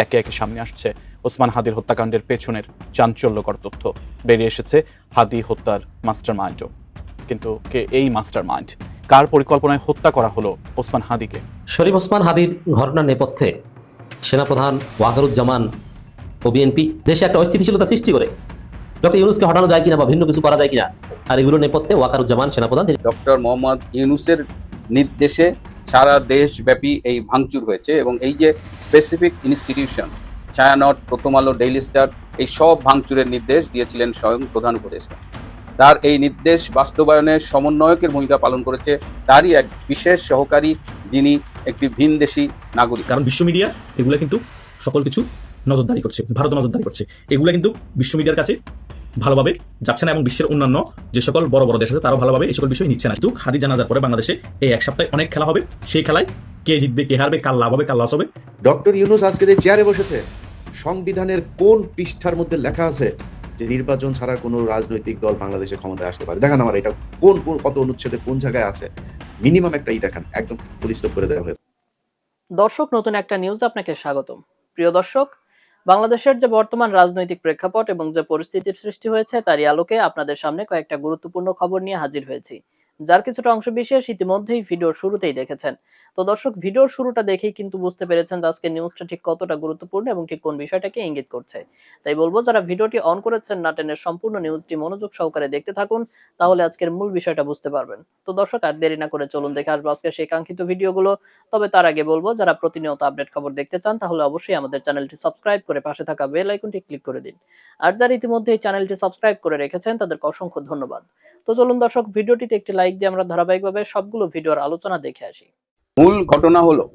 একে একে সামনে আসছে ওসমান হাদির হত্যাকাণ্ডের পেছনের চাঞ্চল্যকর তথ্য। বেরিয়ে এসেছে হাদি হত্যার মাস্টারমাইন্ডও। কিন্তু কে এই মাস্টারমাইন্ড? কার পরিকল্পনায় হত্যা করা হলো ওসমান হাদিকে? শরীফ ওসমান হাদির ঘটনার নেপথ্যে সেনাপ্রধান ওয়াকারুজ্জামান ও বিএনপি দেশে একটা অস্থিতিশীলতা সৃষ্টি করে ডক্টর ইউনূসকে হটানো যায় কিনা বা ভিন্ন কিছু করা যায় কিনা, আর এগুলোর নেপথ্যে ওয়াকারুজ্জামান সেনাপ্রধান ডক্টর মোহাম্মদ ইউনূসের নির্দেশে সারা দেশব্যাপী এই ভাঙচুর হয়েছে এবং এই যে স্পেসিফিক ইনস্টিটিউশন ছায়ানট, প্রথম আলো, ডেইলি স্টার, এই সব ভাঙচুরের নির্দেশ দিয়েছিলেন স্বয়ং প্রধান উপদেষ্টা। তার এই নির্দেশ বাস্তবায়নের সমন্বয়কের ভূমিকা পালন করেছে তারই এক বিশেষ সহকারী, যিনি একটি ভিনদেশী নাগরিক। কারণ বিশ্ব মিডিয়া এগুলো কিন্তু সকল কিছু নজরদারি করছে, ভারত নজরদারি করছে, এগুলো কিন্তু বিশ্ব মিডিয়ার কাছে ভালোভাবে যাচ্ছে না এবং বিশ্বের অন্যান্য যে সকল বড় বড় দেশ আছে তারাও ভালোভাবে এই সকল বিষয় নিচ্ছে না। কিন্তু হাদি জানাজার পরে বাংলাদেশে এই এক সপ্তাহে অনেক খেলা হবে, সেই খেলায় কে জিতবে, কে হারবে, কার লাভ হবে, কার লস হবে। ডক্টর ইউনূস আজকে যে চেয়ারে বসেছে, সংবিধানের কোন পৃষ্ঠার মধ্যে লেখা আছে যে নির্বাচন ছাড়া কোনো রাজনৈতিক দল বাংলাদেশে ক্ষমতায় আসতে পারে? দেখান আমার এটা কোন কত অনুচ্ছেদে কোন জায়গায় আছে, মিনিমাম একটা দেখান, একদম ফুল স্টপ করে দেওয়া হয়েছে। দর্শক, নতুন একটা নিউজ আপনাকে স্বাগতম। প্রিয় দর্শক, বাংলাদেশের যে বর্তমান রাজনৈতিক প্রেক্ষাপট এবং যে পরিস্থিতির সৃষ্টি হয়েছে তারই আলোকে আপনাদের সামনে কয়েকটা গুরুত্বপূর্ণ খবর নিয়ে হাজির হয়েছি, যার কিছুটা অংশ বিশেষ ইতিমধ্যেই ভিডিওর শুরুতেই দেখেছেন। তো দর্শক, ভিডিওর শুরুটা দেখেই কিন্তু বুঝতে পেরেছেন যে আজকে নিউজটা ঠিক কতটা গুরুত্বপূর্ণ এবং ঠিক কোন বিষয়টাকে ইঙ্গিত করছে। তাই বলবো, যারা ভিডিওটি অন করেছেন না টেনে সম্পূর্ণ নিউজটি মনোযোগ সহকারে দেখতে থাকুন, তাহলে আজকের মূল বিষয়টা বুঝতে পারবেন। তো দর্শক, আর দেরি না করে চলুন দেখে আসবো আজকে সেই কাঙ্ক্ষিত ভিডিওগুলো। তবে তার আগে বলবো, যারা প্রতিনিয়ত আপডেট খবর দেখতে চান তাহলে অবশ্যই আমাদের চ্যানেলটি সাবস্ক্রাইব করে পাশে থাকা বেল আইকনটি ক্লিক করে দিন। আর যারা ইতিমধ্যে এই চ্যানেলটি সাবস্ক্রাইব করে রেখেছেন তাদেরকে অসংখ্য ধন্যবাদ। তো চলুন দর্শক, ভিডিওটিতে একটি লাইক দিয়ে আমরা ধারাবাহিকভাবে সবগুলো ভিডিওর আলোচনা দেখে আসি। মূল ঘটনা হলো,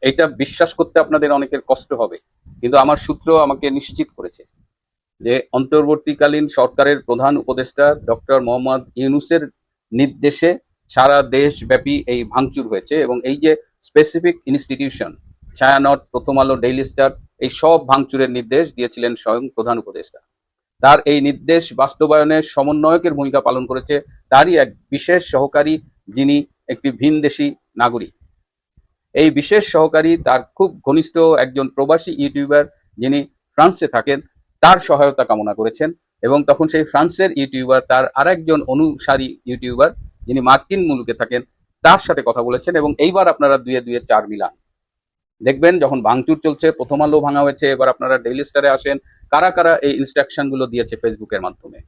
এটা বিশ্বাস করতে আপনাদের অনেকের কষ্ট হবে, কিন্তু আমার সূত্র আমাকে নিশ্চিত করেছে যে অন্তর্বর্তীকালীন সরকারের প্রধান উপদেষ্টা ডক্টর মোহাম্মদ ইউনূসের নির্দেশে সারা দেশব্যাপী এই ভাঙচুর হয়েছে এবং এই যে স্পেসিফিক ইনস্টিটিউশন ছায়ানট, প্রথম আলো, ডেইলি স্টার, এই সব ভাঙচুরের নির্দেশ দিয়েছিলেন স্বয়ং প্রধান উপদেষ্টা। তার এই নির্দেশ বাস্তবায়নের সমন্বয়কের ভূমিকা পালন করেছে তারই এক বিশেষ সহকারী, যিনি একটি ভিনদেশী নাগরিক। এই বিশেষ সহকারী তার খুব ঘনিষ্ঠ একজন প্রবাসী ইউটিউবার, যিনি ফ্রান্সে থাকেন, তার সহায়তা কামনা করেছেন এবং তখন সেই ফ্রান্সের ইউটিউবার তার আরেকজন অনুসারী ইউটিউবার, যিনি মার্কিন মুলুকে থাকেন, তার সাথে কথা বলেছেন এবং এইবার আপনারা দুয়ে দুয়ে চার মিলান দেখবেন। যখন ভাঙচুর চলছে, প্রথম আলো ভাঙা হয়েছে, এবার আপনারা ডেইলি স্টারে আসেন, কারা কারা এই ইনস্ট্রাকশন গুলো দিয়েছে ফেসবুকের মাধ্যমে।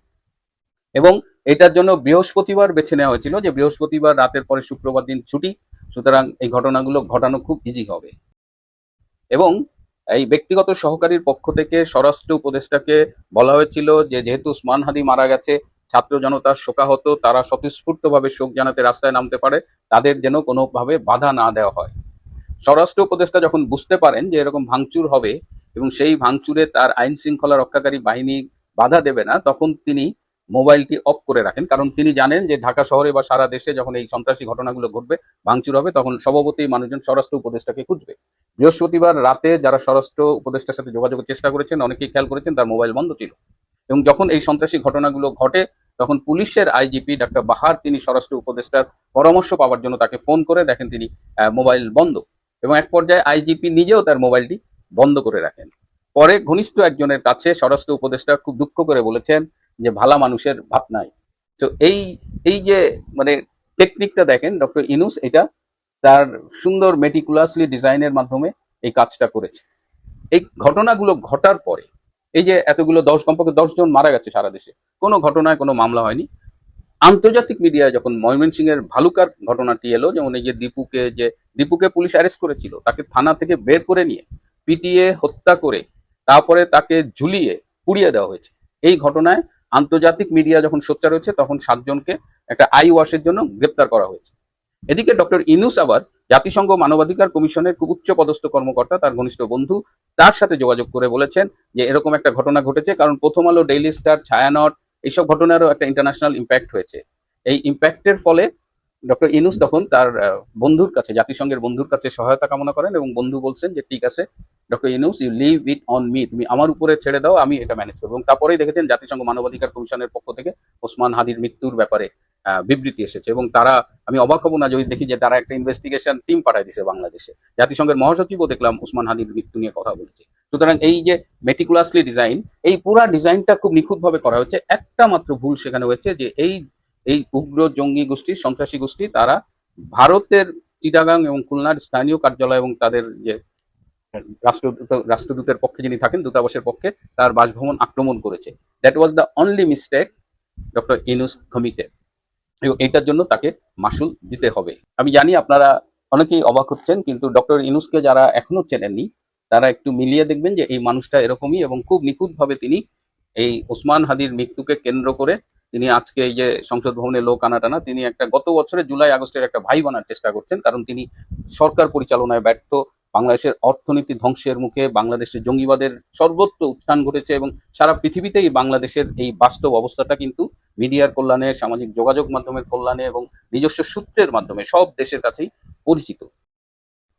এবং এটার জন্য বৃহস্পতিবার বেছে নেওয়া হয়েছিল, যে বৃহস্পতিবার রাতের পরে শুক্রবার দিন ছুটি, সুতরাং এই ঘটনাগুলো ঘটানো খুব ইজি হবে। এবং এই ব্যক্তিগত সহকারীর পক্ষ থেকে স্বরাষ্ট্র উপদেষ্টাকে বলা হয়েছিল যে যেহেতু ওসমান হাদি মারা গেছে, ছাত্র জনতার শোকাহত, তারা স্বতঃস্ফূর্তভাবে শোক জানাতে রাস্তায় নামতে পারে, তাদের যেন কোনোভাবে বাধা না দেওয়া হয়। স্বরাষ্ট্র উপদেষ্টা যখন বুঝতে পারেন যে এরকম ভাঙচুর হবে এবং সেই ভাঙচুরে তার আইন শৃঙ্খলা রক্ষাকারী বাহিনী বাধা দেবে না, তখন তিনি মোবাইলটি অফ করে রাখেন। কারণ তিনি জানেন যে ঢাকা শহরে বা সারা দেশে যখন এই সন্ত্রাসী ঘটনাগুলো ঘটবে, ভাঙচুর হবে, তখন স্বভাবতই মানুষজন স্বরাষ্ট্র উপদেষ্টাকে খুঁজবে। বৃহস্পতিবার রাতে যারা স্বরাষ্ট্র উপদেষ্টার সাথে যোগাযোগের চেষ্টা করেছেন, অনেকেই খেয়াল করেছেন তার মোবাইল বন্ধ ছিল। এবং যখন এই সন্ত্রাসী ঘটনাগুলো ঘটে, তখন পুলিশের আইজিপি ডাক্তার বাহার তিনি স্বরাষ্ট্র উপদেষ্টার পরামর্শ পাওয়ার জন্য তাকে ফোন করে দেখেন তিনি মোবাইল বন্ধ, এবং এক পর্যায়ে আইজিপি নিজেও তার মোবাইলটি বন্ধ করে রাখেন। পরে ঘনিষ্ঠ একজনের কাছে স্বরাষ্ট্র উপদেষ্টা খুব দুঃখ করে বলেছেন যে ভালা মানুষের ভাত নাই। তো এই যে মানে টেকনিকটা দেখেন, ডক্টর ইউনূস এটা তার সুন্দর মেটিকুলাসলি ডিজাইনের মাধ্যমে এই কাজটা করেছে। এই ঘটনাগুলো ঘটার পরে, এই যে এতগুলো কমপক্ষে 10 জন মারা গেছে সারা দেশে, কোনো ঘটনায় কোনো মামলা হয়নি। আন্তর্জাতিক মিডিয়ায় যখন ময়মনসিংহের ভালুকার ঘটনাটি এলো, যেমন এই যে দীপুকে পুলিশ অ্যারেস্ট করেছিল, তাকে থানা থেকে বের করে নিয়ে পিটিয়ে হত্যা করে তারপরে তাকে ঝুলিয়ে পুড়িয়ে দেওয়া হয়েছে। এই ঘটনায় আন্তর্জাতিক মিডিয়া যখন সোচ্চার হয়েছে, তখন 7 জনকে একটা আই ওয়াশের জন্য গ্রেপ্তার করা হয়েছে। এদিকে ডক্টর ইউনূস আবার জাতিসংঘ মানবাধিকার কমিশনের খুব উচ্চ পদস্থ কর্মকর্তা, তার ঘনিষ্ঠ বন্ধু, তার সাথে যোগাযোগ করে বলেছেন যে এরকম একটা ঘটনা ঘটেছে, কারণ প্রথম আলো, ডেইলি স্টার, ছায়ানট, এইসব ঘটনারও একটা ইন্টারন্যাশনাল ইম্প্যাক্ট হয়েছে। এই ইম্প্যাক্টের ফলে ডক্টর ইউনূস তখন তার বন্ধুর কাছে, জাতিসংঘের বন্ধুর কাছে সহায়তা কামনা করেন এবং বন্ধু বলছেন যে ঠিক আছে, doctor Yunus, you leave it on me, তুমি আমার উপরে ছেড়ে দাও, আমি এটা ম্যানেজ করবো। এবং তারপরেই দেখেছেন জাতিসংঘ মানবাধিকার কমিশনের পক্ষ থেকে ওসমান হাদির মৃত্যুর ব্যাপারে বিবৃতি এসেছে, এবং তারা, আমি অবাক হব না যদি দেখি যে তারা একটা ইনভেস্টিগেশন টিম পাঠায় দিয়েছে বাংলাদেশে। জাতিসংঘের মহাসচিবও দেখলাম ওসমান হাদির মৃত্যু নিয়ে কথা বলেছে। সুতরাং এই যে মেটিকুলাসলি ডিজাইন, এই পুরা ডিজাইনটা খুব নিখুঁতভাবে করা হচ্ছে। একটা মাত্র ভুল সেখানে হয়েছে যে এই উগ্র জঙ্গি গোষ্ঠী, সন্ত্রাসী গোষ্ঠী, তারা ভারতের চিটাগাং এবং খুলনার স্থানীয় কার্যালয় এবং তাদের যে রাষ্ট্রদূতের পক্ষে যিনি থাকেন, দূতাবাসের পক্ষে, তার বাসভবন আক্রমণ করেছে। That was the only mistake doctor Yunus committed, এবং এটার জন্য তাকে মাসুল দিতে হবে। আমি জানি আপনারা অনেকেই অবাক হচ্ছেন, কিন্তু ডক্টর ইউনূসকে যারা এখনো চেনেননি তারা একটু মিলিয়ে দেখবেন যে এই মানুষটা এরকমই, এবং খুব নিখুঁতভাবে তিনি এই ওসমান হাদির মৃত্যুকে কেন্দ্র করে তিনি আজকে এই যে সংসদ ভবনে লোক আনাটানা, তিনি একটা গত বছরের জুলাই আগস্টের একটা ভাই বানার চেষ্টা করছেন, কারণ তিনি সরকার পরিচালনায় ব্যর্থ, বাংলাদেশের অর্থনীতি ধ্বংসের মুখে, বাংলাদেশের জঙ্গিবাদের সর্বত্র উত্থান ঘটেছে, এবং সারা পৃথিবীতেই বাংলাদেশের এই বাস্তব অবস্থাটা কিন্তু মিডিয়ার কল্যাণে, সামাজিক যোগাযোগ মাধ্যমের কল্যাণে এবং নিজস্ব সূত্রের মাধ্যমে সব দেশের কাছেই পরিচিত।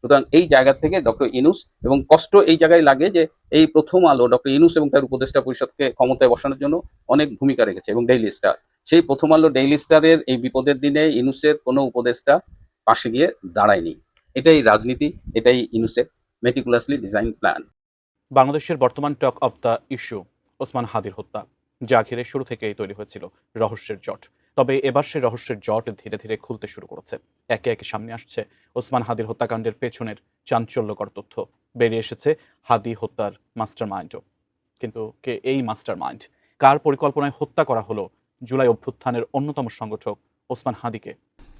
সুতরাং এই জায়গা থেকে ডক্টর ইউনূস, এবং কষ্ট এই জায়গায় লাগে যে এই প্রথম আলো ডক্টর ইউনূস এবং তার উপদেষ্টা পরিষদকে ক্ষমতায় বসানোর জন্য অনেক ভূমিকা রেখেছে, এবং ডেইলি স্টার, সেই প্রথম আলো ডেইলি স্টারের এই বিপদের দিনে ইউনূসের কোনো উপদেষ্টা পাশে গিয়ে দাঁড়ায়নি। এটাই রাজনীতি, এটাই ইউনূসের মেটিকুলাসলি ডিজাইন প্ল্যান। বাংলাদেশের বর্তমান talk of the issue Osman হাদির হত্যা, যা ঘিরে শুরু থেকেই তৈরি হয়েছিল রহস্যের জট। তবে এবার সেই রহস্যের জট ধীরে ধীরে খুলতে শুরু করেছে। একে একে সামনে আসছে ওসমান হাদির হত্যাকাণ্ডের পেছনের চাঞ্চল্যকর তথ্য। বেরিয়ে এসেছে হাদি হত্যার মাস্টার মাইন্ডও। কিন্তু কে এই মাস্টার মাইন্ড? কার পরিকল্পনায় হত্যা করা হলো জুলাই অভ্যুত্থানের অন্যতম সংগঠক ওসমান হাদিকে?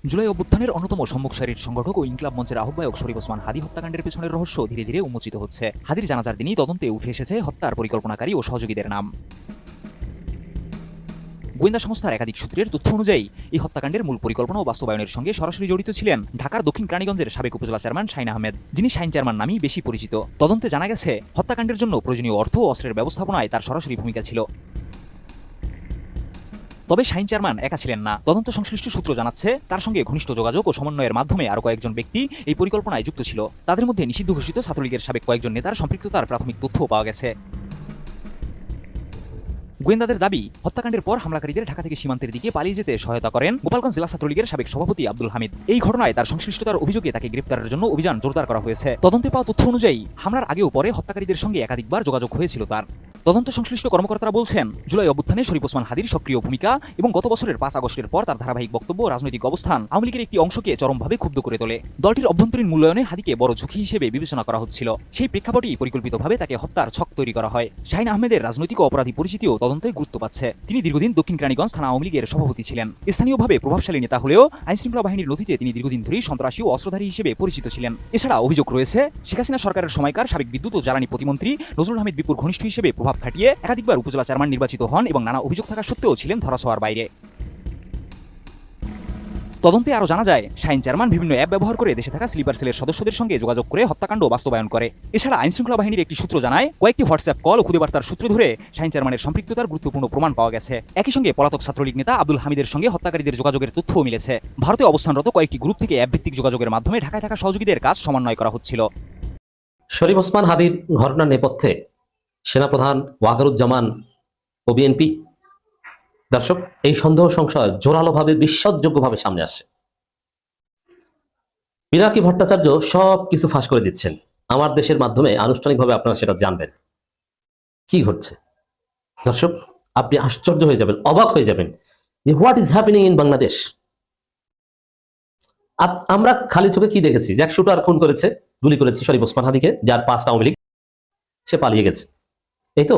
জুলাই অভ্যুত্থানের অন্যতম সম্মুখ সারির সংগঠক ও ইনকিলাব মঞ্চের আহ্বায়ক শরীফ ওসমান হাদি হত্যাকাণ্ডের পেছনের রহস্য ধীরে ধীরে উন্মোচিত হচ্ছে। হাদির জানাজার দিনই তদন্তে উঠে এসেছে হত্যার পরিকল্পনাকারী ও সহযোগীদের নাম। গোয়েন্দা সংস্থার একাধিক সূত্রের তথ্য অনুযায়ী এই হত্যাকাণ্ডের মূল পরিকল্পনা ও বাস্তবায়নের সঙ্গে সরাসরি জড়িত ছিলেন ঢাকার দক্ষিণ কেরানীগঞ্জের সাবেক উপজেলা চেয়ারম্যান শাহিন আহমেদ, যিনি শাহিন চেয়ারম্যান নামেই বেশি পরিচিত। তদন্তে জানা গেছে হত্যাকাণ্ডের জন্য প্রয়োজনীয় অর্থ ও অস্ত্রের ব্যবস্থাপনায় তার সরাসরি ভূমিকা ছিল। তবে শাহিন চেয়ারম্যান একা ছিলেন না। তদন্ত সংশ্লিষ্ট সূত্র জানাচ্ছে তার সঙ্গে ঘনিষ্ঠ যোগাযোগ ও সমন্বয়ের মাধ্যমে আরও কয়েকজন ব্যক্তি এই পরিকল্পনায় যুক্ত ছিল। তাদের মধ্যে নিষিদ্ধ ঘোষিত ছাত্রলীগের সাবেক কয়েকজন নেতার সম্পৃক্ততার প্রাথমিক তথ্যও পাওয়া গেছে। গোয়েন্দাদের দাবি, হত্যাকাণ্ডের পর হামলাকারীদের ঢাকা থেকে সীমান্তের দিকে পালিয়ে যেতে সহায়তা করেন গোপালগঞ্জ জেলা ছাত্রলীগের সাবেক সভাপতি আব্দুল হামিদ। এই ঘটনায় তার সংশ্লিষ্টতার অভিযোগে তাকে গ্রেপ্তারের জন্য অভিযান জোরদার করা হয়েছে। তদন্তে পাওয়া তথ্য অনুযায়ী হামলার আগেও পরে হত্যাকারীদের সঙ্গে একাধিকবার যোগাযোগ হয়েছিল তার। তদন্ত সংশ্লিষ্ট কর্মকর্তারা বলছেন, জুলাই অভ্যুত্থানে শরীফ ওসমান হাদির সক্রিয় ভূমিকা এবং গত বছরের ৫ আগস্টের পর তার ধারাবাহিক বক্তব্য ও রাজনৈতিক অবস্থান আওয়ামী লীগের একটি অংশকে চরমভাবে ক্ষুব্ধ করে তোলে। দলটির অভ্যন্তরীণ মূল্যায়নে হাদিকে বড় ঝুঁকি হিসেবে বিবেচনা করা হচ্ছিল। সেই প্রেক্ষাপটেই পরিকল্পিতভাবে তাকে হত্যার ছক তৈরি করা হয়। শাহিন আহমেদের রাজনৈতিক ও অপরাধী পরিচিতিও তদন্তে গুরুত্ব পাচ্ছে। তিনি দীর্ঘদিন দক্ষিণ কেরানীগঞ্জ থানা আওয়ামী লীগের সভাপতি ছিলেন। স্থানীয়ভাবে প্রভাবশালী নেতা হলেও আইনশৃঙ্খলা বাহিনীর নথিতে তিনি দীর্ঘদিন ধরেই সন্ত্রাসী ও অস্ত্রধারী হিসেবে পরিচিত ছিলেন। এছাড়া অভিযোগ রয়েছে, শেখ হাসিনা সরকারের সময়কার সাবেক বিদ্যুৎ ও জ্বালানি প্রতিমন্ত্রী নজরুল হামিদ বিপুর ঘনিষ্ঠ হিসেবে প্রভাব খাটিয়ে একাধিকবার উপজেলা চেয়ারম্যান নির্বাচিত হন এবং নানা অভিযোগ থাকা সত্ত্বেও ছিলেন ধরাছোঁয়ার বাইরে। তদন্তে আরও জানা যায়, শাহিন চেয়ারম্যান বিভিন্ন অ্যাপ ব্যবহার করে দেশে থাকা স্লিপার সেলের সদস্যদের সঙ্গে যোগাযোগ করে হত্যাকাণ্ড বাস্তবায়ন করে। এছাড়া আইনশৃঙ্খলা বাহিনীর একটি সূত্র জানায়, কয়েকটি হোয়াটসঅ্যাপ কল ও খুদে বার্তার সূত্র ধরে শাহিন চেয়ারম্যানের সম্পৃক্ততার গুরুত্বপূর্ণ প্রমাণ পাওয়া গেছে। একই সঙ্গে পলাতক ছাত্রলীগ নেতা আব্দুল হামিদের সঙ্গে হত্যাকারীদের যোগাযোগের তথ্যও মিলেছে। ভারতে অবস্থানরত কয়েকটি গ্রুপ থেকে অ্যাপ ভিত্তিক যোগাযোগের মাধ্যমে ঢাকায় থাকা সহযোগীদের কাজ সমন্বয় করা হচ্ছিল। শরীফ ওসমান হাদির ঘটনার নেপথ্যে সেনাপ্রধান ওয়াকারুজ্জামান ও বিএনপি। দর্শক, এই সন্দেহ সংশয় জোরালোভাবে বিশ্বাসযোগ্যভাবে সামনে আসছে। পিনাকি ভট্টাচার্য সব কিছু ফাঁস করে দিচ্ছেন। আমার দেশের মাধ্যমে আনুষ্ঠানিকভাবে আপনারা সেটা জানবেন কি ঘটছে। দর্শক, আপনি আশ্চর্য হয়ে যাবেন, অবাক হয়ে যাবেন যে what is happening in Bangladesh. আমরা খালি চোখে কি দেখেছি, যে এক শুটার খুন করেছে, গুলি করেছে শরীফ ওসমান হাদিকে, যার পাঁচটা আওয়ামী লীগ, সে পালিয়ে গেছে, এই তো।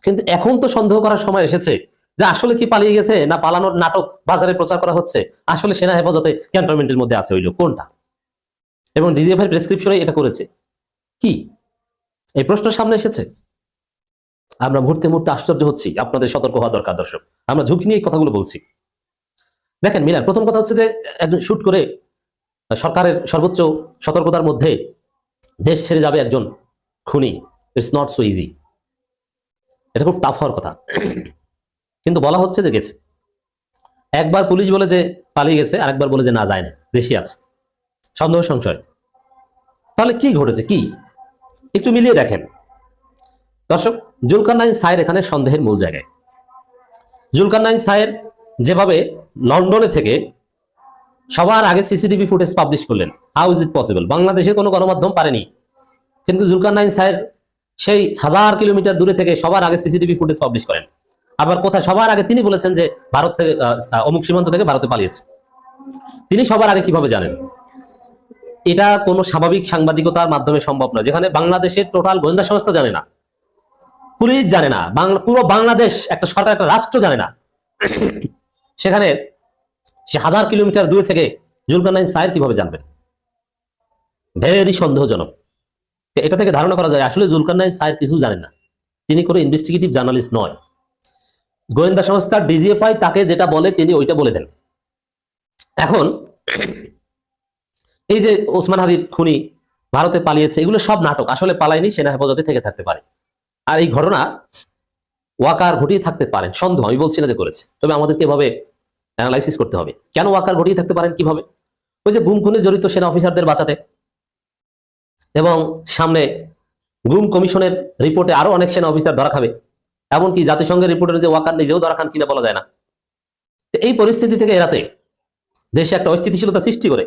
কিন্তু এখন তো সন্দেহ করার সময় এসেছে যে আসলে কি পালিয়ে গেছে, না পালানোর নাটক বাজারে প্রচার করা হচ্ছে, আসলে সেনা হেফাজতে ক্যান্টনমেন্টের মধ্যে আছে ওই লোক, কোনটা? এবং ডিজিএফআই প্রেসক্রিপশনে এটা করেছে কি, এই প্রশ্ন সামনে এসেছে। আমরা মুহূর্তে মুহূর্তে আশ্চর্য হচ্ছি। আপনাদের সতর্ক হওয়া দরকার দর্শক, আমরা ঝুঁকি নিয়ে এই কথাগুলো বলছি। দেখেন মিলান, প্রথম কথা হচ্ছে যে একজন শুট করে সরকারের সর্বোচ্চ সতর্কতার মধ্যে দেশ ছেড়ে যাবে একজন খুনি, ইটস নট সো ইজি। এটা খুব টাফ হওয়ার কথা, কিন্তু বলা হচ্ছে যে গেছে। একবার পুলিশ বলে যে পালিয়ে গেছে, আরেকবার বলে যে না, যায় না, দেশে আছে। সন্দেহ সংশয়। তাহলে কি ঘটেছে? কি একটু মিলিয়ে দেখেন দর্শক, জুলকারনাইন সায়ের এখানে সন্দেহের মূল জায়গায়। জুলকারনাইন সায়ের যেভাবে লন্ডনে থেকে সবার আগে সিসিটিভি ফুটেজ পাবলিশ করলেন, হাউ ইজ ইট পসিবল? বাংলাদেশের কোনো গণমাধ্যম পারেনি, কিন্তু জুলকারনাইন সায়ের সেই 1000 কিলোমিটার দূরে থেকে সবার আগে সিসিটিভি ফুটেজ পাবলিশ করেন। আবার কোথায় সবার আগে তিনি বলেছেন যে ভারত থেকে অমুক সীমান্ত থেকে ভারতে পালিয়েছে। তিনি সবার আগে কিভাবে জানেন? এটা কোনো স্বাভাবিক সাংবাদিকতার মাধ্যমে সম্ভব নয়, যেখানে বাংলাদেশের টোটাল গোয়েন্দা সংস্থা জানে না, পুলিশ জানে না, পুরো বাংলাদেশ একটা সরকার, একটা রাষ্ট্র জানে না, সেখানে সে 1000 কিলোমিটার দূরে থেকে জুলকারনাইন সায়ের কিভাবে জানবেন? ভেরি সন্দেহজনক। এটা থেকে ধারণা করা যায় আসলে জুলকারনাইন সায়ের কিছু জানেন না, তিনি কোনো ইনভেস্টিগেটিভ জার্নালিস্ট নয়। গোয়েন্দা সংস্থা ডিজিএফআই তাকে যেটা বলে তিনি ওইটা বলে দেন। এখন এই যে ওসমান হাদির খুনি ভারতে পালিয়েছে, এগুলো সব নাটক, আসলে পালায়নি, সেনা হেফাজতে থেকে থাকতে পারে। আর এই ঘটনা ওয়াকার ঘটিয়ে থাকতে পারেন, সন্দেহ, আমি বলছি না যে করেছে, তবে আমাদেরকে এভাবে অ্যানালাইসিস করতে হবে কেন ওয়াকার ঘটিয়ে থাকতে পারেন, কিভাবে। ওই যে গুম খুনে জড়িত সেনা অফিসারদের বাঁচাতে, এবং সামনে গুম কমিশনের রিপোর্টে আরো অনেক সেনা অফিসার ধরা খাবে, এমনকি জাতিসংঘের রিপোর্টের যে ওয়াকার নিজেও ধরা খান কিনা বলা যায় না। এই পরিস্থিতি থেকে এড়াতে দেশে একটা অস্থিতিশীলতা সৃষ্টি করে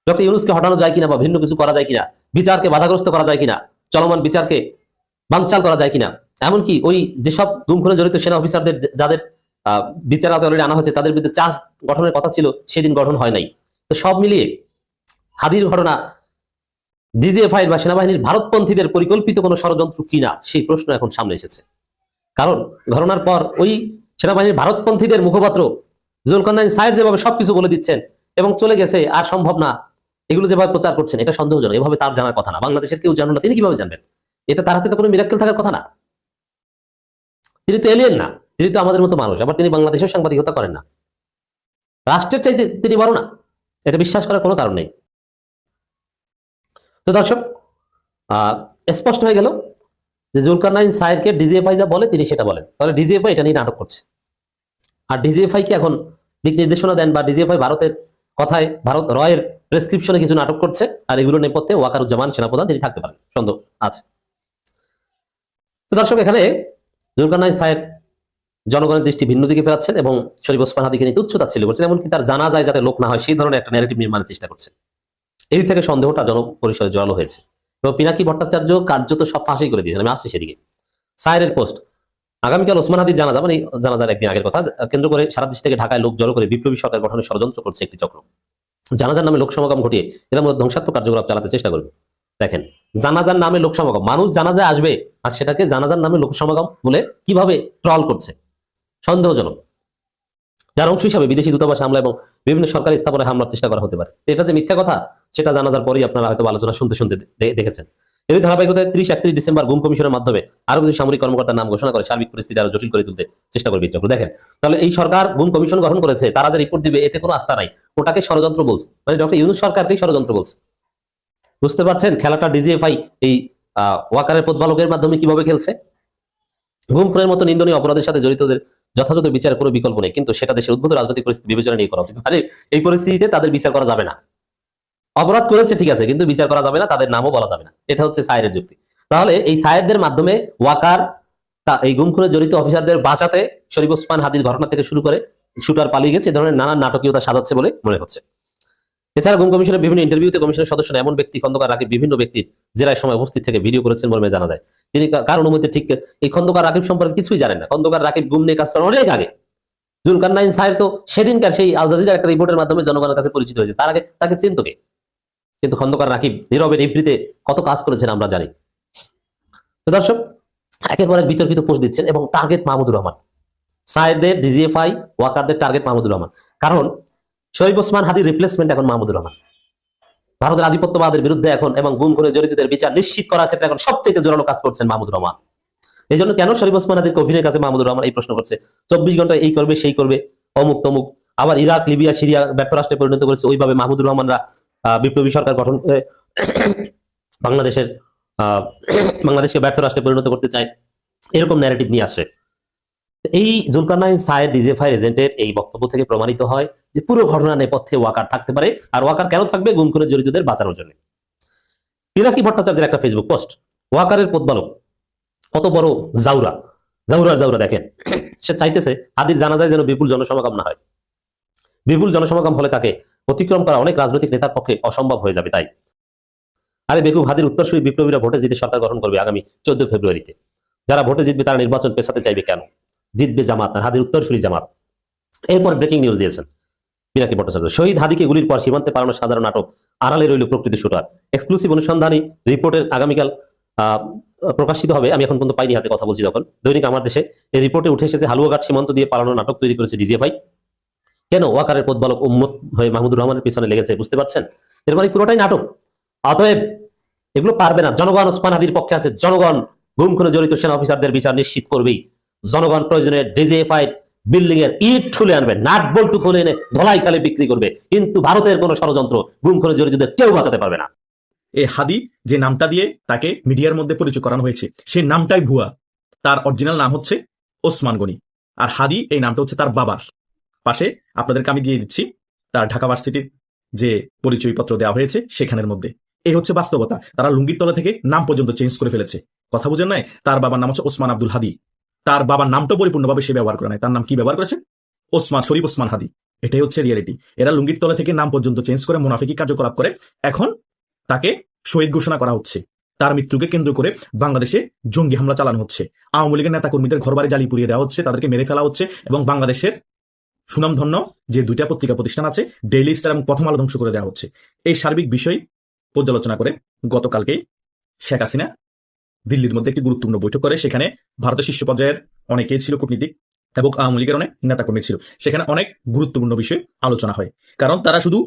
ডক্টর ইউনূসকে হটানো যায় কিনা বা ভিন্ন কিছু করা যায় কিনা, বিচারকে বাধাগ্রস্ত করা যায় কিনা, চলমান বিচারকে বানচাল করা যায় কিনা, এমনকি ওই যেসব গুম খুনে জড়িত সেনা অফিসারদের যাদের বিচার আওতায় অলরেডি আনা হয়েছে তাদের বিরুদ্ধে চার্জ গঠনের কথা ছিল, সেদিন গঠন হয় নাই। তো সব মিলিয়ে হাদির ঘটনা ডিজিএফআই বা সেনাবাহিনীর ভারতপন্থীদের পরিকল্পিত কোনো ষড়যন্ত্র কিনা, সেই প্রশ্ন এখন সামনে এসেছে। কারণ ঘটনার পর ওই সেনাবাহিনীর ভারতপন্থীদের মুখপাত্র জুলকারনাইন সায়ের যেভাবে সবকিছু বলে দিচ্ছেন এবং চলে গেছে, আর সম্ভব না, এগুলো যেভাবে প্রচার করছেন, এটা সন্দেহজনক। এভাবে তার জানার কথা না, বাংলাদেশের কেউ জানো না, তিনি কিভাবে জানবেন? এটা তার হাতে তো কোনো মিরাক্কেল থাকার কথা না। তিনি তো এলিয়েন না, তিনি তো আমাদের মতো মানুষ। আবার তিনি বাংলাদেশেও সাংবাদিকতা করেন না, রাষ্ট্রের চাইতে তিনি বড় না, এটা বিশ্বাস করার কোনো কারণ নেই। তো দর্শক, স্পষ্ট হয়ে গেল যে জুলকারনাইন সায়েরকে ডিজিএফআই যা বলে তিনি সেটা বলেন, তাহলে ডিজিএফআই এটা নিয়ে নাটক করছে। আর ডিজিএফআই কি এখন দিক নির্দেশনা দেন, বা ডিজিএফআই ভারতের কথায় ভারত রয়ের প্রেসক্রিপশনে কিছু নাটক করছে, আর এগুলোর নেপথ্যে ওয়াকারুজ্জামান সেনাপ্রধান তিনি থাকতে পারেন, সন্দেহ আছে। তো দর্শক, এখানে জুলকারনাইন সায়ের জনগণের দৃষ্টি ভিন্ন দিকে ফেরাচ্ছেন এবং শরীফ ওসমান হাদিকে নিয়ে তুচ্ছ তাচ্ছিল্য করছেন, এমনকি তার জানা যায় যাতে লোক না হয় সেই ধরনের একটা ন্যারেটিভ নির্মাণের চেষ্টা করছে। এই থেকে সন্দেহটা জনপরিসরে জড়ালো হয়েছে এবং পিনাকি ভট্টাচার্য কার্যত সব ফাঁসি করে দিয়েছেন। আমি আসছি সেদিকে। সায়ের পোস্ট, আগামীকাল ওসমান হাদির জানাজা, মানে জানাজার একদিন আগের কথা, কেন্দ্র করে সারা দেশ থেকে ঢাকায় লোক জড়ো করে বিপ্লবী সরকার গঠনের ষড়যন্ত্র করছে একটি চক্র। জানাজার নামে লোক সমাগম ঘটিয়ে এরা মধ্যে ধ্বংসাত্মক কার্যকলাপ চালাতে চেষ্টা করবে। দেখেন, জানাজার নামে লোক সমাগম, মানুষ জানাজায় আসবে আর সেটাকে জানাজার নামে লোক সমাগম বলে কিভাবে ট্রল করছে, সন্দেহজনক। যার অংশ হিসাবে বিদেশি দূতাবাস হামলা এবং বিভিন্ন সরকারি স্থাপনায় হামলার চেষ্টা করা হতে পারে। এটা যে মিথ্যা কথা সেটা জানাজার পরেই আপনারা হয়তো আলোচনা শুনতে শুনতে দেখেছেন। এই ধারাবাহিকতায় 30-31 ডিসেম্বর গুম কমিশনের মাধ্যমে আরো কিছু সামরিক কর্মকর্তার নাম ঘোষণা করে সার্বিক পরিস্থিতি আরো জটিল করে তুলতে চেষ্টা করবে চক্র। দেখেন, তাহলে এই সরকার গুম কমিশন গঠন করেছে, তারা যে রিপোর্ট দিবে এতে কোনো আস্থা নাই, ওটাকে ষড়যন্ত্র বলছে, মানে ডক্টর ইউনূস সরকারকেই ষড়যন্ত্র বলছে। বুঝতে পারছেন খেলাটা ডিজিএফআই এই ওয়াকারের প্রতিপালকের মাধ্যমে কিভাবে খেলছে? গুম খুনের মতো নিন্দনীয় অপরাধের সাথে জড়িতদের যথাযথ বিচারের কোনো বিকল্প নেই, কিন্তু সেটা দেশের উদ্ভূত রাজনৈতিক পরিস্থিতি বিবেচনা নিয়ে করা উচিত। আরে এই পরিস্থিতিতে তাদের বিচার করা যাবে না, অপরাধ করেছে ঠিক আছে, কিন্তু বিচার করা যাবে না, তাদের নামও বলা যাবে না। এটা হচ্ছে সায়েরের যুক্তি। তাহলে এই সায়েরদের মাধ্যমে ওয়াকার এই গুম খুনে জড়িত অফিসারদের বাঁচাতে শরীফ ওসমান হাদির ঘটনা থেকে শুরু করে শুটার পালিয়ে গেছে, এ ধরনের নানান নাটকীয়তা সাজাচ্ছে বলে মনে হচ্ছে। এছাড়া গুম কমিশনের বিভিন্ন ইন্টারভিউতে কমিশনের সদস্যরা এমন ব্যক্তি খন্দকার রাকিব বিভিন্ন ব্যক্তির জেলায় সময় উপস্থিত থেকে ভিডিও করেছেন বলে জানা যায়। তিনি কার অনুমতি ঠিক এই খন্দকার রাকিব সম্পর্কে কিছুই জানেন না। খন্দকার রাকিব গুম নিয়ে কাজ করেন অনেক আগে। জুলকারনাইন সায়ের তো সেদিনকার সেই আল জাজিরার একটা রিপোর্টের মাধ্যমে জনগণের কাছে পরিচিত হয়েছে, তার আগে তাকে চিনত কে? কিন্তু খন্দকার রাকিব নীরবে নিভৃতে কত কাজ করেছেন আমরা জানি। তো দর্শক, একের পর এক বিতর্কিত পোস্ট দিচ্ছেন এবং টার্গেট মাহমুদুর রহমান। সায়েরদের, ডিজিএফআই, ওয়াকারদের টার্গেট মাহমুদুর রহমান, কারণ শরীফ ওসমান হাদির রিপ্লেসমেন্ট এখন মাহমুদুর রহমান। ভারতের আধিপত্যবাদের বিরুদ্ধে এখন এবং গুম খুনে জড়িতদের বিচার নিশ্চিত করার ক্ষেত্রে এখন সবচেয়ে জোরালো কাজ করছেন মাহমুদুর রহমান। এই জন্য কেন শরীফ ওসমান হাদির কফিনের কাছে মাহমুদুর রহমান এই প্রশ্ন করছে, 24 ঘন্টায় এই করবে সেই করবে, অমুক তমুক, আবার ইরাক, লিবিয়া, সিরিয়া ব্যর্থ রাষ্ট্রে পরিণত করেছে, ওইভাবে মাহমুদুর রহমানরা বিপ্লবী সরকার গঠন করে বাংলাদেশকে ব্যর্থ রাষ্ট্রে পরিণত করতে চায়, এরকম ন্যারেটিভ নিয়ে আসে। এই জুলকারনাইন সায়ের ডিজিএফআই এজেন্টের এই বক্তব্য থেকে প্রমাণিত হয় যে পুরো ঘটনার নেপথ্যে ওয়াকার থাকতে পারে। আর ওয়াকার কেন থাকবে? গুম খুনে জড়িতদের বাঁচানোর জন্য। পিনাকি ভট্টাচার্যের একটা ফেসবুক পোস্ট, ওয়াকারের প্রতিপালক কত বড় জাউরা দেখেন, সে চাইতেছে হাদির জানাজায় যেন বিপুল জনসমাগম না হয়। বিপুল জনসমাগম হলে তাকে অতিক্রম করা অনেক রাজনৈতিক নেতার পক্ষে অসম্ভব হয়ে যাবে। তাই আরে বেগম হাদির উত্তরসূরি বিপ্লবীরা ভোটে জিতে সরকার গঠন করবে আগামী 14 ফেব্রুয়ারিতে। যারা ভোটে জিতবে তারা নির্বাচন পেছাতে চাইবে কেন? জিতবে জামাত, না হাদির উত্তরসূরি জামাত। এরপর ব্রেকিং নিউজ দিয়েছেন পিনাকি ভট্টাচার্য, শহীদ হাদিকে গুলির পর সীমান্তে পালানো সাধারণ নাটক, আড়ালে রইল প্রকৃতি শুটার। এক্সক্লুসিভ অনুসন্ধানী রিপোর্টের আগামীকাল প্রকাশিত হবে। আমি এখন পর্যন্ত পাইনি, হাতে কথা বলছি যখন। দৈনিক আমার দেশে এই রিপোর্টে উঠে এসেছে হালুয়াঘাট সীমান্ত দিয়ে পালানো নাটক তৈরি করেছে ডিজিএফআই। কেন? ওয়াকারের প্রতিপালক উম্মত হয়ে মাহমুদুর রহমানের পিছনে লেগেছে, বুঝতে পারছেন? এর মানে পুরোটাই নাটক। অতএব এগুলো পারবে না। জনগণ ওসমান হাদির পক্ষে আছে। জনগণ গুম খুনে জড়িত সেনা অফিসারদের বিচার নিশ্চিত করবেই। জনগণ প্রয়োজনে ডিজিএফআই বিল্ডিং এর ইট খুলে আনবে, নাট বল্টু খুলে এনে ধলাই খালে বিক্রি করবে, কিন্তু ভারতের কোন ষড়যন্ত্র গুম খুনে জড়িতদের কেউ বাঁচাতে পারবে না। এই হাদি যে নামটা দিয়ে তাকে মিডিয়ার মধ্যে পরিচয় করানো হয়েছে, সেই নামটাই ভুয়া। তার অরিজিনাল নাম হচ্ছে ওসমান গনি, আর হাদি এই নামটা হচ্ছে তার বাবার। পাশে আপনাদেরকে আমি দিয়ে দিচ্ছি তার ঢাকা ভার্সিটির যে পরিচয়পত্র দেওয়া হয়েছে সেখানের মধ্যে। এই হচ্ছে বাস্তবতা। তারা লুঙ্গির তলা থেকে নাম পর্যন্ত চেঞ্জ করে ফেলেছে। কথা বুঝেন নাই? তার বাবার নাম হচ্ছে ওসমান আব্দুল হাদি। তার বাবার নামটা পরিপূর্ণভাবে সে ব্যবহার করে নাই। তার নাম কি ব্যবহার করেছে? শরীফ ওসমান হাদি। এটাই হচ্ছে রিয়ালিটি। এরা লুঙ্গির তলা থেকে নাম পর্যন্ত চেঞ্জ করে মুনাফিকি কার্যকলাপ করে এখন তাকে শহীদ ঘোষণা করা হচ্ছে। তার মৃত্যুকে কেন্দ্র করে বাংলাদেশে জঙ্গি হামলা চালানো হচ্ছে। আওয়ামী লীগের নেতাকর্মীদের ঘরবাড়ি জ্বালিয়ে পুড়িয়ে দেওয়া হচ্ছে, তাদেরকে মেরে ফেলা হচ্ছে, এবং বাংলাদেশের সুনামধন্য যে দুইটা পত্রিকা প্রতিষ্ঠান আছে, ডেইলি স্টার এবং প্রথম আলো ধ্বংস করে দেওয়া হচ্ছে। এই সার্বিক বিষয় পর্যালোচনা করে গতকালকেই শেখ হাসিনা দিল্লির মধ্যে একটি গুরুত্বপূর্ণ বৈঠক করে। সেখানে ভারতের শীর্ষ পর্যায়ের অনেকেই ছিল, কূটনীতিক এবং আওয়ামী লীগের অনেক নেতাকর্মী ছিল। সেখানে অনেক গুরুত্বপূর্ণ বিষয় আলোচনা হয়। কারণ তারা শুধু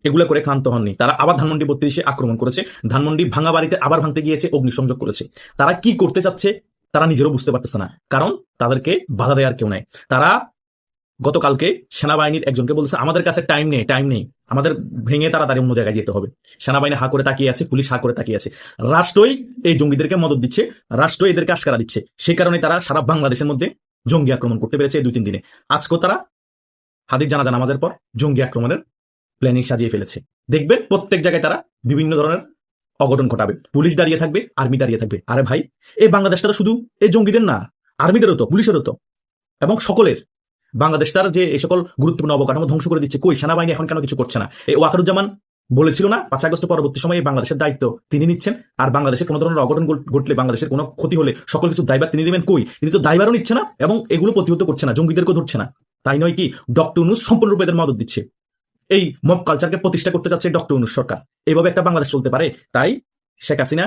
এগুলা করে ক্লান্ত হননি, তারা আবার ধানমন্ডি 32-এ আক্রমণ করেছে। ধানমন্ডি ভাঙা বাড়িতে আবার ভাঙতে গিয়েছে, অগ্নিসংযোগ করেছে। তারা কি করতে চাচ্ছে তারা নিজেরও বুঝতে পারতেছে না, কারণ তাদেরকে বাধা দেওয়ার কেউ নাই। তারা গতকালকে সেনাবাহিনীর একজনকে বলছে আমাদের কাছে টাইম নেই, আমাদের ভেঙে তাড়াতাড়ি অন্য জায়গায় যেতে হবে। সেনাবাহিনী হা করে তাকিয়ে আছে, পুলিশ হা করে তাকিয়ে আছে। রাষ্ট্রই এই জঙ্গিদেরকে মদত দিচ্ছে, রাষ্ট্র এদেরকে আশকারা দিচ্ছে। সেই কারণে তারা সারা বাংলাদেশের মধ্যে জঙ্গি আক্রমণ করতে পেরেছে এই 2-3 দিনে। আজকেও তারা হাদির জানাজা নামাজের পর জঙ্গি আক্রমণের প্ল্যানিং সাজিয়ে ফেলেছে। দেখবেন প্রত্যেক জায়গায় তারা বিভিন্ন ধরনের অঘটন ঘটাবে। পুলিশ দাঁড়িয়ে থাকবে, আর্মি দাঁড়িয়ে থাকবে। আরে ভাই, এই বাংলাদেশটা তো শুধু এই জঙ্গিদের না, আর্মিদেরও তো, পুলিশেরও তো, এবং সকলের। বাংলাদেশ তার যে এই সকল গুরুত্বপূর্ণ অবকাঠামো ধ্বংস করে দিচ্ছে। কই সেনাবাহিনী এখন কেন কিছু করছে না? এই ওয়াকারুজ্জামান বলেছিল না 5 আগস্ট পরবর্তী সময়ে বাংলাদেশের দায়িত্ব তিনি নিচ্ছেন, আর বাংলাদেশের কোনো ধরনের অঘটন ঘটলে, বাংলাদেশের কোনো ক্ষতি হলে সকল কিছু দায়ভার তিনি নেবেন। কই, তিনি তো দায়ভারও নিচ্ছে না এবং এগুলো প্রতিহত করছে না, জঙ্গিদেরকেও ধরছে না। তাই নয় কি ডক্টর ইউনূস সম্পূর্ণরূপে এদের মদত দিচ্ছে। এই মব কালচারকে প্রতিষ্ঠা করতে চাচ্ছে ডক্টর ইউনূস সরকার। এইভাবে একটা বাংলাদেশ চলতে পারে? তাই শেখ হাসিনা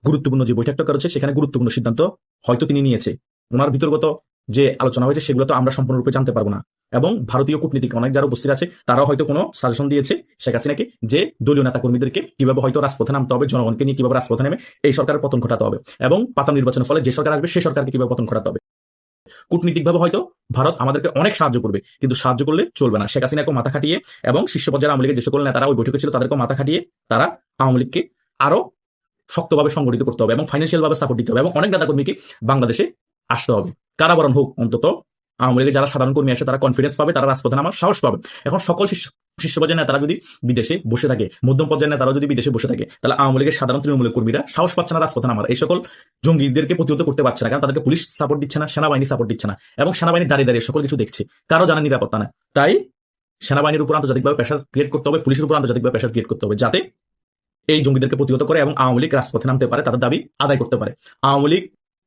গুরুত্বপূর্ণ যে বৈঠকটা করেছে সেখানে গুরুত্বপূর্ণ সিদ্ধান্ত হয়তো তিনি নিয়েছে। ওনার ভিতরগত যে আলোচনা হয়েছে সেগুলো তো আমরা সম্পূর্ণরূপে জানতে পারবো না, এবং ভারতীয় কূটনীতিক অনেক যারা উপস্থিত আছে তারাও হয়তো কোনো সাজেশন দিয়েছে শেখ হাসিনাকে যে দলীয় নেতাকর্মীদেরকে কিভাবে হয়তো রাজপথে নামতে হবে, জনগণকে নিয়ে কিভাবে রাজপথে নেমে এই সরকারের পতন ঘটাতে হবে, এবং পাতাম নির্বাচনের ফলে যে সরকার আসবে সেই সরকারকে কিভাবে পতন ঘটাতে হবে। কূটনীতিকভাবে হয়তো ভারত আমাদেরকে অনেক সাহায্য করবে, কিন্তু সাহায্য করলে চলবে না। শেখ হাসিনাকে মাথা খাটিয়ে এবং শীর্ষ পর্যায়ের আওয়ামী লীগের যে সকল নেতারা ওই বৈঠকে ছিল তাদেরকে মাথা খাটিয়ে তারা আওয়ামী লীগকে আরো শক্তভাবে সংগঠিত করতে হবে এবং ফাইন্যান্সিয়াল ভাবে সাপোর্ট দিতে হবে, এবং অনেক নেতাকর্মীকে বাংলাদেশে আসতে হবে। কারাবরণ হোক, অন্তত আওয়ামী লীগের যারা সাধারণ কর্মী আসে তারা কনফিডেন্স পাবে, তারা রাজপথে নামার সাহস পাবে। এখন সকল শীর্ষ পর্যায়ের নেতারা যদি বিদেশে বসে থাকে, মধ্যম পর্যায়ের নেতারা যদি বিদেশে বসে থাকে, তাহলে আওয়ামী লীগের সাধারণ তৃণমূলের কর্মীরা সাহস পাচ্ছে না রাজপথে নামার। এই সকল জঙ্গিদেরকে প্রতিহত করতে পারছে না, কারণ তাদেরকে পুলিশ সাপোর্ট দিচ্ছে না, সেনাবাহিনী সাপোর্ট দিচ্ছে না, এবং সেনাবাহিনী দাঁড়িয়ে দাঁড়িয়ে সকল কিছু দেখছে, কারো জানার নিরাপত্তা না। তাই সেনাবাহিনীর উপর আন্তর্জাতিকভাবে প্রেশার ক্রিয়েট করতে হবে, পুলিশের উপর আন্তর্জাতিকভাবে প্রেশার ক্রিয়েট করতে হবে, যাতে এই জঙ্গিদেরকে প্রতিহত করে এবং আওয়ামী লীগ রাজপথে নামতে পারে, তাদের দাবি আদায় করতে পারে। আওয়ামী লীগ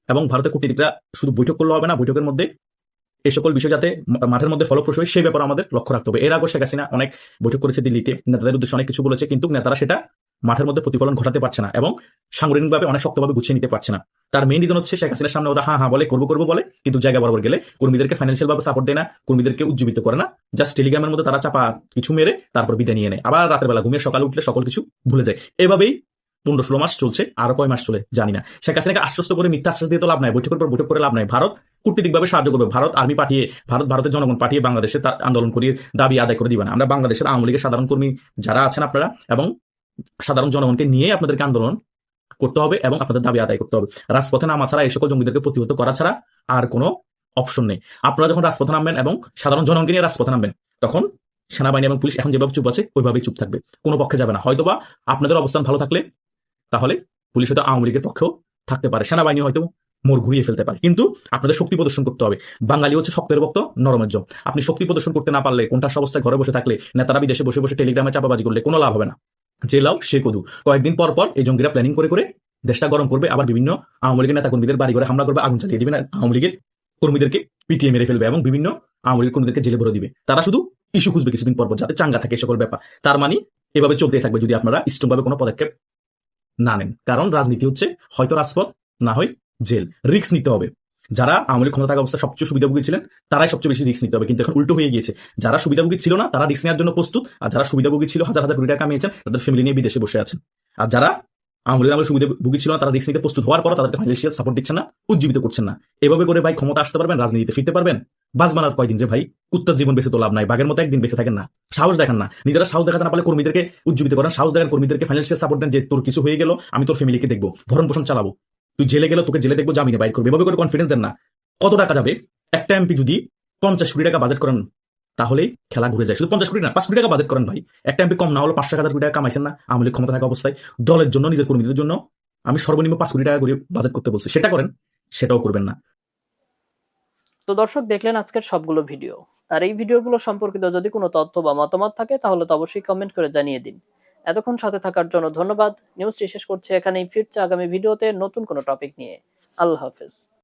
এবং ভারতের কূটনীতিকরা শুধু বৈঠক করলে হবে না, বৈঠকের মধ্যে এই সকল বিষয় যাতে মাঠের মধ্যে ফলপ্রসূ হয় সেই ব্যাপারে আমাদের লক্ষ্য রাখতে হবে। এর আগে শেখ হাসিনা অনেক বৈঠক করেছে দিল্লিতে, নেতাদের উদ্দেশ্যে অনেক কিছু বলেছে, কিন্তু নেতারা সেটা মাঠের মধ্যে প্রতিফলন ঘটাতে পারছে না এবং সাংগঠনিকভাবে অনেক শক্তভাবে গুছিয়ে নিতে পারছে না। তার মেইন রিজন হচ্ছে শেখ হাসিনার সামনে ওরা হ্যাঁ বলে, করবো বলে, কিন্তু জায়গা বরাবর গেলে কর্মীদেরকে ফাইন্যান্সিয়াল ভাবে সাপোর্ট দেয় না, কর্মীদেরকে উজ্জীবিত করে না, জাস্ট টেলিগ্রামের মধ্যে তারা চাপা কিছু মেরে তারপর বিদায় নিয়ে নেয়, আবার রাতের বেলা ঘুমিয়ে সকালে উঠলে সকল কিছু ভুলে যায়। এভাবেই 15-16 মাস চলছে, আরো কয় মাস চলে জানি না। শেখ হাসিনাকে আশ্বস্ত করে মিথ্যা আশ্বাস দিয়ে তো লাভ নাই, বৈঠকের পর বৈঠক করে লাভ নাই। ভারত কূটনীতিকভাবে সাহায্য করবে, ভারত আর্মি পাঠিয়ে, ভারতের জনগণ পাঠিয়ে বাংলাদেশে তার আন্দোলন করিয়ে দাবি আদায় করে দিবে না। আমরা বাংলাদেশের আওয়ামী লীগের সাধারণ কর্মী যারা আছেন আপনারা এবং সাধারণ জনগণকে নিয়ে আপনাদেরকে আন্দোলন করতে হবে এবং আপনাদের দাবি আদায় করতে হবে। রাজপথে নামা ছাড়া, এই সকল জঙ্গিদেরকে প্রতিহত করা ছাড়া আর কোনো অপশন নেই। আপনারা যখন রাজপথে নামবেন এবং সাধারণ জনগণকে নিয়ে রাজপথে নামবেন, তখন সেনাবাহিনী এবং পুলিশ এখন যেভাবে চুপ আছে ওইভাবেই চুপ থাকবে, কোনো পক্ষে যাবে না। হয়তোবা আপনাদের অবস্থান ভালো থাকলে তাহলে পুলিশ হয়তো আওয়ামী লীগের পক্ষেও থাকতে পারে, সেনাবাহিনী হয়তো মোড় ঘুরিয়ে ফেলতে পারে, কিন্তু আপনাদের শক্তি প্রদর্শন করতে হবে। বাঙালি হচ্ছে শক্তের ভক্ত, নরমের জম। আপনি শক্তি প্রদর্শন করতে না পারলে, কোনটার অবস্থায় ঘরে বসে থাকলে, নেতারা বিদেশে বসে বসে টেলিগ্রামে চাপাবাজি করলে কোনো লাভ হবে না। যে লাভ সে কদু। কয়েকদিন পর পর এই জঙ্গিরা প্ল্যানিং করে করে দেশটা গরম করবে, আবার বিভিন্ন আওয়ামী লীগের নেতা কর্মীদের বাড়ি ঘরে হামলা করবে, আগুন জ্বালিয়ে দিবে, আওয়ামী লীগের কর্মীদেরকে পিটিয়ে মেরে ফেলবে এবং বিভিন্ন আওয়ামী লীগের কর্মীদেরকে জেলে ভরে দিবে। তারা শুধু ইস্যু খুঁজবে কিছুদিন পর পর, যাতে চাঙ্গা থাকে সকল ব্যাপার। তার মানে এভাবে চলতেই থাকবে যদি আপনারা স্ট্রংভাবে কোনো পদক্ষেপ না নেন। কারণ রাজনীতি হচ্ছে হয়তো রাজপথ, না হয় জেল। রিস্ক নিতে হবে। যারা আওয়ামী লীগ ক্ষমতা থাকা অবস্থায় সবচেয়ে সুবিধাভোগী ছিলেন, তারাই সবচেয়ে বেশি রিস্ক নিতে হবে। কিন্তু এখন উল্টো হয়ে গিয়েছে, যারা সুবিধাভোগী ছিল না তারা রিস্ক নেওয়ার জন্য প্রস্তুত, আর যারা সুবিধাভোগী ছিল হাজার হাজার কোটি টাকা কামিয়েছেন তাদের ফ্যামিলি নিয়ে বিদেশে বসে আছেন। আর যারা আওয়ামী লীগের আমলে সুবিধাভোগী ছিল না তারা রিস্ক নিতে প্রস্তুত হওয়ার পর তাদেরকে ফাইন্যান্সিয়াল সাপোর্ট দিচ্ছেন না, উজ্জীবিত করছেন না। এভাবে করে ভাই ক্ষমতা আসতে পারবেন, রাজনীতিতে ফিরতে পারবেন। বাজমানার কয়দিন রে ভাই, কুত্তার জীবন বেঁচে তো লাভ নাই, বাঘের মতো একদিন বেঁচে থাকেন না। সাহস দেখান না, নিজেরা সাহস দেখাতে না পারলে কর্মীদেরকে উজ্জীবিত করেন, সাহস দেখান, কর্মীদেরকে ফাইন্যান্সিয়াল সাপোর্ট দেন যে তোর কিছু হয়ে গেল আমি তোর ফ্যামিলিকে দেখবো, ভরণ পোষণ চালাবো, তুই জেলে গেল তোকে জেলে দেখবো, জামিনে বাইর করবে। এভাবে করে কনফিডেন্স দেন না। কত টাকা যাবে? একটা এমপি যদি 50 কোটি টাকা বাজেট করেন তাহলেই খেলা ঘুরে যায়। শুধু 50 কোটি না, 5 কোটি টাকা বাজেট করেন ভাই। একটা এমপি কম না হলো 500,000 কোটি টাকা কামাইছেন না আওয়ামী লীগ ক্ষমতা থাকা অবস্থায়। দলের জন্য, নিজের কর্মীদের জন্য আমি সর্বনিম্ন 5 কোটি টাকা করে বাজেট করতে বলছি, সেটা করেন, সেটাও করবেন না। তো দর্শক, দেখলেন আজকের সবগুলো ভিডিও। আর এই ভিডিওগুলো সম্পর্কিত যদি কোনো তথ্য বা মতামত থাকে তাহলে তো অবশ্যই কমেন্ট করে জানিয়ে দিন। এতক্ষণ সাথে থাকার জন্য ধন্যবাদ। নিউজটি শেষ করছে এখানেই, ফিরছে আগামী ভিডিওতে নতুন কোনো টপিক নিয়ে। আল্লাহ হাফেজ।